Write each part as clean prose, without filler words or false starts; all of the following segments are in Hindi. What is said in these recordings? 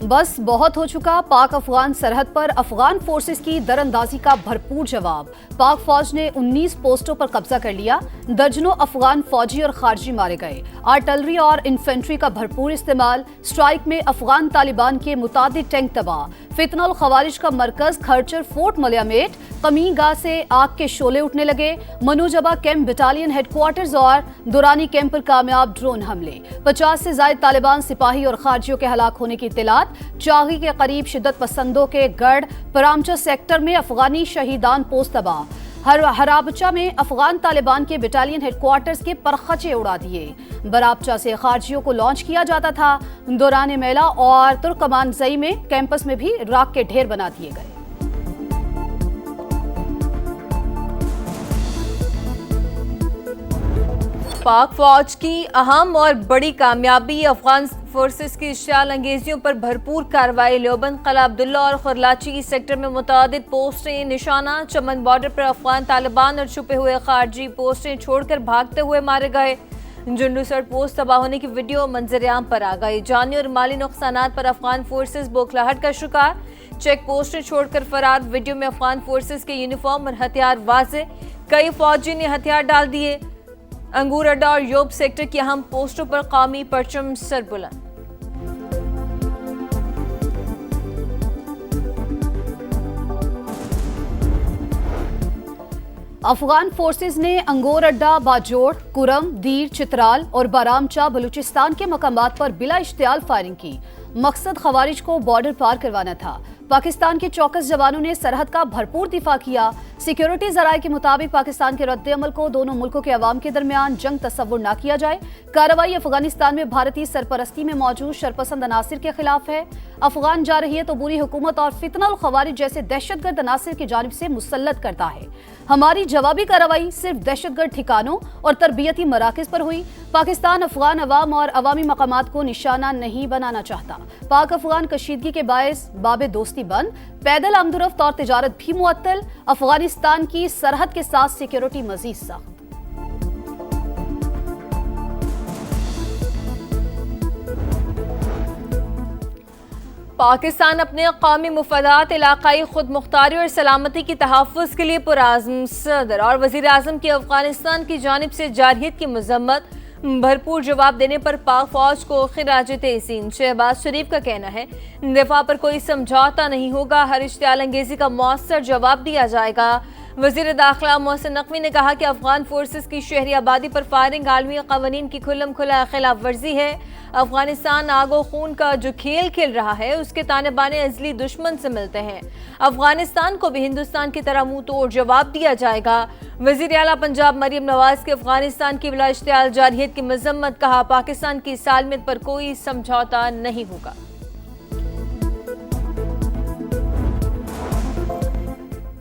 बस बहुत हो चुका। पाक अफगान सरहद पर अफगान फोर्सेस की दरअंदाजी का भरपूर जवाब। पाक फौज ने 19 पोस्टों पर कब्जा कर लिया। दर्जनों अफगान फौजी और खारजी मारे गए। आर्टिलरी और इन्फेंट्री का भरपूर इस्तेमाल। स्ट्राइक में अफगान तालिबान के मुतादिद टैंक तबाह। फितनल खवारिज का मरकज खरचर फोर्ट मलियामेट कमीगाह से आग के शोले उठने लगे। मनोजबा कैंप बटालियन हेडक्वार्टर्स और दुरानी कैंप पर कामयाब ड्रोन हमले। 50 से ज्यादा तालिबान सिपाही और खारजियों के हलाक होने की इत्तलात। चागी के करीब शिद्दत पसंदों के गढ़ परामचा सेक्टर में अफगानी शहीदान पोस्ट तबाह। हराबचा में अफगान तालिबान के बटालियन हेडक्वार्टर्स के परखचे उड़ा दिए। बराबचा से खारजियों को लॉन्च किया जाता था। दौरान मेला और तुर्कमान जई में कैंपस में भी राख के ढेर बना दिए गए। पाक फौज की अहम और बड़ी कामयाबी। अफगान फोर्सेस की इश्तियाल अंगेजियों पर भरपूर कार्रवाई। लोबन, कला अब्दुल्ला और खरलाची सेक्टर में मुतादिद पोस्टें निशाना। चमन बॉर्डर पर अफगान तालिबान और छुपे हुए खारजी पोस्टें छोड़कर भागते हुए मारे गए। जुंडूसर पोस्ट तबाह होने की वीडियो मंजरेआम पर आ गई। जानी और माली नुकसानात पर अफगान फोर्सेस बौखलाहट का शिकार। चेक पोस्टें छोड़कर फरार। वीडियो में अफगान फोर्सेस के यूनिफॉर्म और हथियार वाजे। कई फौजी ने हथियार डाल दिए। अंगूर अड्डा और योब सेक्टर की अहम पोस्टों पर कौमी परचम सरबुलंद। अफगान फोर्सेस ने अंगोर अड्डा, बाजोड़, कुरम, दीर, चित्राल और बारामचा बलूचिस्तान के मकामात पर बिला इश्तियाल फायरिंग की। मकसद खवारिज को बॉर्डर पार करवाना था। पाकिस्तान के चौकस जवानों ने सरहद का भरपूर दिफा किया। सिक्योरिटी जराये के मुताबिक पाकिस्तान के रद्द-ए-अमल को दोनों मुल्कों के अवाम के दरमियान जंग तस्वुर न किया जाए। कार्रवाई अफगानिस्तान में भारतीय सरपरस्ती में मौजूद शरपसंद अनासिर के खिलाफ है। अफगान जा रही है तो बुरी हुकूमत और फितनल खवारिज जैसे दहशतगर्द अनासिर की जानिब से मुसल्लत करता है। हमारी जवाबी कार्रवाई सिर्फ दहशतगर्द ठिकानों और तरबियती मराकज पर हुई। पाकिस्तान अफगान अवाम और अवामी मकामात को निशाना नहीं बनाना चाहता। पाक अफगान कशीदगी के बायस बाबे दोस्ती बंद। पैदल आमदोरफ्त और तिजारत भी मुअत्तल। अफगानिस्तान की सरहद के साथ सिक्योरिटी मजीद सख्त। पाकिस्तान अपने कौमी मुफादात, इलाकाई खुद मुख्तारी और सलामती की तहफ़्फ़ुज़ के लिए पुरअज़्म। सदर और वज़ीर आज़म की अफगानिस्तान की जानिब से जारहियत की मज़म्मत। भरपूर जवाब देने पर पाक फौज को खिराज तहसीन। शहबाज शरीफ का कहना है दिफा पर कोई समझौता नहीं होगा। हर इश्तियाल अंगेजी का मौसर जवाब दिया जाएगा। वज़ीर दाखिला मोहसिन नकवी ने कहा कि अफगान फोर्सेस की शहरी आबादी पर फायरिंग आलमी क़वानीन की खुल्लम खुला खिलाफ वर्जी है। अफगानिस्तान आगो खून का जो खेल खेल रहा है उसके ताने बाने अज़ली दुश्मन से मिलते हैं। अफगानिस्तान को भी हिंदुस्तान की तरह मुंह तोड़ जवाब दिया जाएगा। वज़ीर आला पंजाब मरियम नवाज के अफगानिस्तान की बिला इश्तियाल जारहियत की मजम्मत। कहा पाकिस्तान की सालमियत पर कोई समझौता नहीं होगा।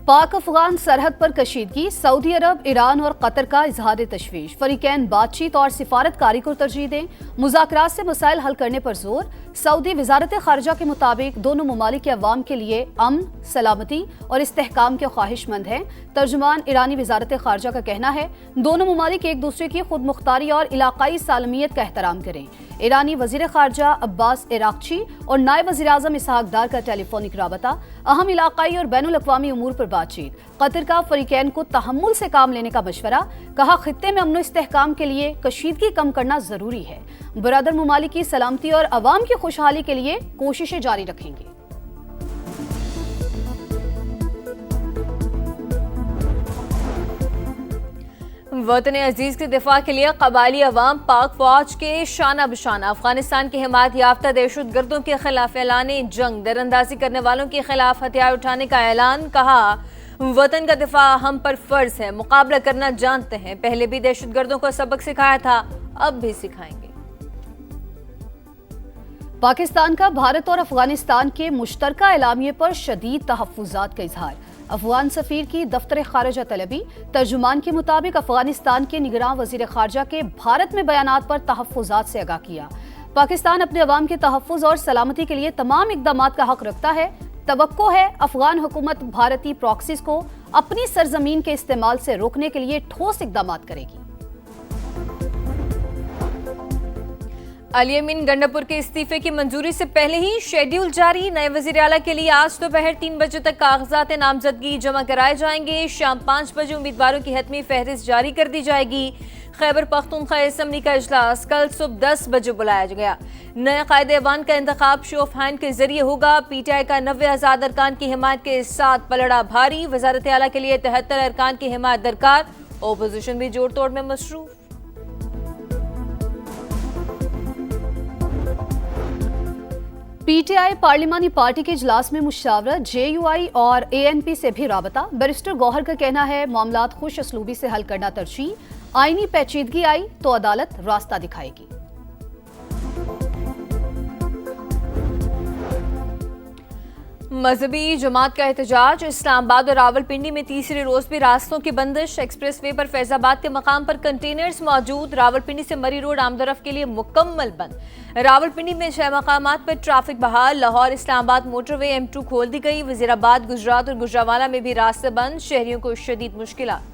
पाक अफगान सरहद पर कशीदगी। सऊदी अरब, ईरान और कतर का इजहार तशवीश। फरीकैन बातचीत और सिफारतकारी को तरजीह दें। मुज़ाकरात से मसाइल हल करने पर जोर। सऊदी वजारत खारजा के मुताबिक दोनों ममालिक के अवाम के लिए अमन, सलामती और इस्तेहकाम के ख्वाहिशमंद हैं। तर्जुमान ईरानी वजारत खारजा का कहना है दोनों ममालिक एक दूसरे की खुद मुख्तारी और इलाकाई सालमियत का एहतराम करें। ईरानी वजीर खारजा अब्बास इराक्ची और नायब वज़ीर आज़म इसहाक डार का टेलीफोनिक राबता। अहम इलाकाई और बैनुल अक़वामी उमूर पर बातचीत। कतर का फरीकैन को तहम्मुल से काम लेने का मशवरा। कहा खित्ते में अमन इस्तेहकाम के लिए कशीदगी कम करना जरूरी है। बरादर ममालिक की सलामती और अवाम की खुशहाली के लिए कोशिशें जारी रखेंगे। वतन अजीज के दिफा के लिए कबायली अवाम पाक फौज के शाना बशाना। अफगानिस्तान के हिमायत याफ्ता दहशतगर्दों के खिलाफ ऐलाने जंग। दरअंदाजी करने वालों के खिलाफ हथियार उठाने का ऐलान। कहा वतन का दिफा हम पर फर्ज है, मुकाबला करना जानते हैं। पहले भी दहशतगर्दों को सबक सिखाया था, अब भी सिखाएंगे। पाकिस्तान का भारत और अफगानिस्तान के मुश्तरका एलामिये पर शदीद तहफ़्फ़ुज़ात का इजहार। अफगान सफीर की दफ्तर खारजा तलबी। तर्जुमान के मुताबिक अफगानिस्तान के निगरान वज़ीर खारजा के भारत में बयानात पर तहफ़्फ़ुज़ात से आगाह किया। पाकिस्तान अपने अवाम के तहफ़्फ़ुज़ और सलामती के लिए तमाम इक़दामात का हक रखता है। तवक्को है अफगान हुकूमत भारतीय प्रॉक्सीज़ को अपनी सरजमीन के इस्तेमाल से रोकने के लिए ठोस इक़दामात करेगी। अली अमीन गंडापुर के इस्तीफे की मंजूरी से पहले ही शेड्यूल जारी। नए वजीर आला के लिए आज दोपहर 3 बजे तक कागजात नामजदगी जमा कराए जाएंगे। शाम 5 बजे उम्मीदवारों की हतमी फहरिस्त जारी कर दी जाएगी। खैबर पख्तूनख्वा असम्बली का इजलास कल सुबह 10 बजे बुलाया गया। नए कायदे-ए-वान का इंतखाब शो ऑफ हैंड के जरिए होगा। पीटीआई का 90 आजाद अरकान की हिमायत के साथ पलड़ा भारी। वजारत आला के लिए 73 अरकान की हिमायत दरकार। ओपोजिशन भी जोड़ तोड़ में मसरूफ। पीटीआई पार्लिमानी पार्टी के इजलास में मुशावरत, जेयूआई और एएनपी से भी राबता। बैरिस्टर गौहर का कहना है मामलात खुश असलूबी से हल करना तरजीह। आईनी पेचीदगी आई तो अदालत रास्ता दिखाएगी। मजहबी जमात का एहतजाज। इस्लामाबाद और रावलपिंडी में तीसरे रोज भी रास्तों की बंदिश। एक्सप्रेस वे पर फैजाबाद के मकाम पर कंटेनर्स मौजूद। रावलपिंडी से मरी रोड आमदरफ के लिए मुकम्मल बंद। रावलपिंडी में 6 मकामात पर ट्रैफिक बहाल। लाहौर इस्लामाबाद मोटरवे M2 खोल दी गई। वजीराबाद, गुजरात और गुजरावाला में भी रास्ते बंद। शहरियों को शदीद मुश्किलात।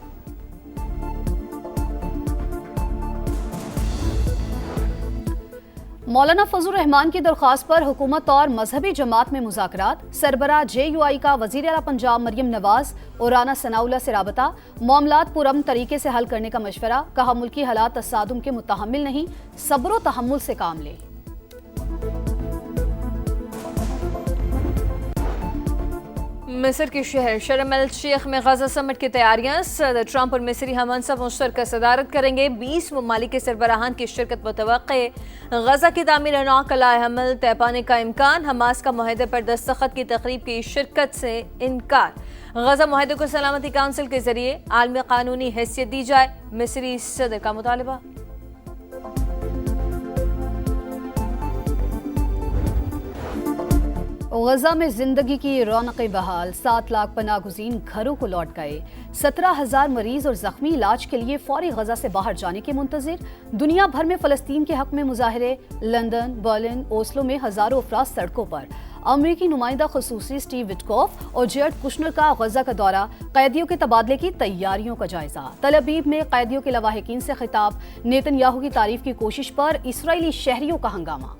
मौलाना फजल रहमान की दरख्वास्त पर हुकूमत और मजहबी जमात में मुज़ाकरात। सरबरा जेयूआई का वज़ीर आला पंजाब मरियम नवाज और राना सनाउल्लाह से राबता। मामलात पुरअमन तरीके से हल करने का मशवरा। कहा मुल्की हालात तसादुम के मुतहम्मिल नहीं, सब्र व तहम्मुल से काम ले। मिस्र के शहर शर्म अल शेख में गजा समिट की तैयारियां। सदर ट्रंप और मिस्री हममंसब मुश्तरका सदारत करेंगे। 20 ममालिक के सरबराहान की शिरकत मुतवक्के। गजा की तामीर नौ कलाए हमल तय पाने का इम्कान। हमास का मुआहदे पर दस्तखत की तकरीब की शिरकत से इनकार। गजा मुआहदे को सलामती काउंसिल के जरिए आलमी कानूनी हैसियत दी जाए, मिस्री सदर का मुतालबा। गजा में जिंदगी की रौनकें बहाल। 7 लाख पनाह गुज़ीन घरों को लौट गए। 17,000 मरीज और जख्मी इलाज के लिए फौरी गजा से बाहर जाने के मुंतजिर। दुनिया भर में फ़लस्तीन के हक में मुजाहरे। लंदन, बर्लिन, ओस्लो में हजारों अफराद सड़कों पर। अमरीकी नुमाइंदा खसूसी स्टीव विटकॉफ और जेरेड कुशनर का गजा का दौरा। कैदियों के तबादले की तैयारियों का जायजा। तल अबीब में कैदियों के लवाहिकीन से खिताब। नेतन्याहू की तारीफ की कोशिश पर इसराइली शहरियों का हंगामा।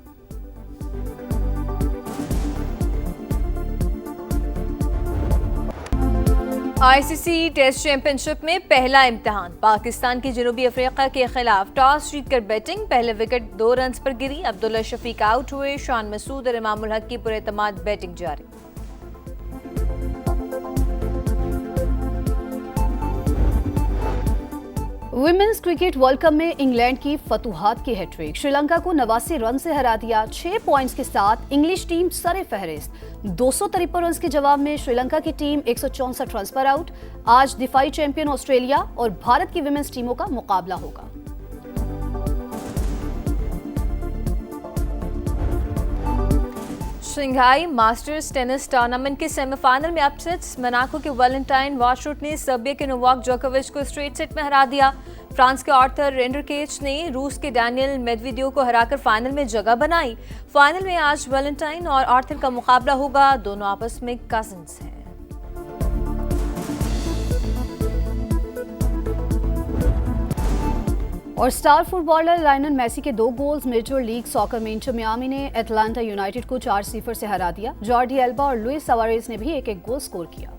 आईसीसी टेस्ट चैंपियनशिप में पहला इम्तिहान। पाकिस्तान की जनूबी अफ्रीका के खिलाफ टॉस जीतकर बैटिंग। पहले विकेट 2 रन पर गिरी। अब्दुल्ला शफीक आउट हुए। शान मसूद और इमामुल हक की पुरएतमाद बैटिंग जारी। वुमेन्स क्रिकेट वर्ल्ड कप में इंग्लैंड की फतूहात की हैट्रिक। श्रीलंका को 89 रन से हरा दिया। 6 पॉइंट्स के साथ इंग्लिश टीम सरे फहरिस्त। 253 रन के जवाब में श्रीलंका की टीम 164 रन पर आउट। आज दिफाई चैंपियन ऑस्ट्रेलिया और भारत की वुमेन्स टीमों का मुकाबला होगा। शंघाई मास्टर्स टेनिस टूर्नामेंट के सेमीफाइनल में अपसेट्स। मोनाको के वैलेंटाइन वाशरूट ने सर्बिया के नोवाक जोकोविच को स्ट्रेट सेट में हरा दिया। फ्रांस के आर्थर रेंडरकेच ने रूस के डैनियल मेदवेदेव को हराकर फाइनल में जगह बनाई। फाइनल में आज वैलेंटाइन और आर्थर का मुकाबला होगा। दोनों आपस में कजिन्स हैं। और स्टार फुटबॉलर लायनल मेसी के 2 गोल्स। मेजर लीग सॉकर में इंटर मियामी ने एटलांटा यूनाइटेड को 4-0 से हरा दिया। जॉर्डी एल्बा और लुइस सवारेज ने भी एक-एक गोल स्कोर किया।